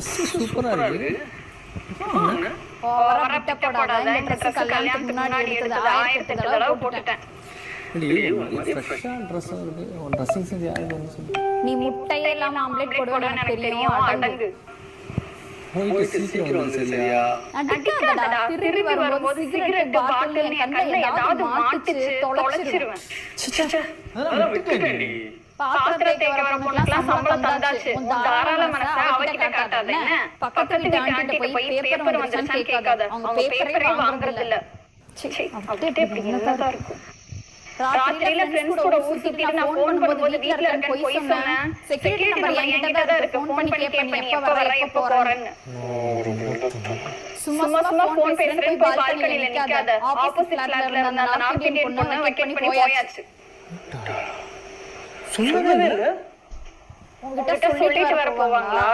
சூப்பரா இருக்கு. ஓவரா பிட்ட போடாத. இந்த ட்ரெஸ் கல்யாணத்துக்கு முன்னாடி எடுத்தது 1008 தடவை போட்டுட்டேன். ஃப்ரெஷ்ஷா ட்ரெஸ் இருக்கு. ட்ரெஸ்ஸிங் சென்ஸ் யாருக்கு வந்து சொல்லு. நீ முட்டையெல்லாம் ஆம்லெட் போடுவேன்னு எனக்கு தெரியும். அடங்கு. போயிட்டு சீக்கிரம் வந்து சரியா? அடிக்காதடா. திரும்பி வரும்போது சிகரெட் பாட்டில் என் கண்ணுல ஏதாவது மாட்டுச்சு தொலைச்சிருவேன். அதெல்லாம் விட்டுட்டேன்டி. பாத்திரத்தை வர பொண்ணுக்கெல்லாம் சம்பளம் தந்தாச்சு. உன் தாராள மனசை அவகிட்ட காட்டாத. என்ன பக்கத்து வீட்டு ஆண்டிட்ட போய் பேப்பர் வந்துருச்சான்னு கேட்காத. அவங்க பேப்பரே வாங்குறது இல்ல. அப்படியே என்னதான் இருக்கும். ராத்திரியில ஃப்ரெண்ட்ஸ் கூட ஊர் சுத்திட்டு நான் ஃபோன் பண்ணும்போது வீட்ல இருக்கேன் போய் சொன்னேன். செக்யூரிட்டி நம்பர் என்கிட்ட தான் இருக்கு. ஃபோன் பண்ணி கேட்பேன் எப்ப வர எப்ப போறேன்னு. சும்மா ஃபோன் பேசுறேன் போய் பால்கனில நிக்காத. ஆப்போசிட் ஃபிளாட்ல இருந்த அந்த நார்த் இந்தியன் பொண்ணு வெக்கேட் பண்ணி போயாச்சு. சொல்லவே இல்ல. உங்ககிட்ட சொல்லிட்டு வர போவாங்களா?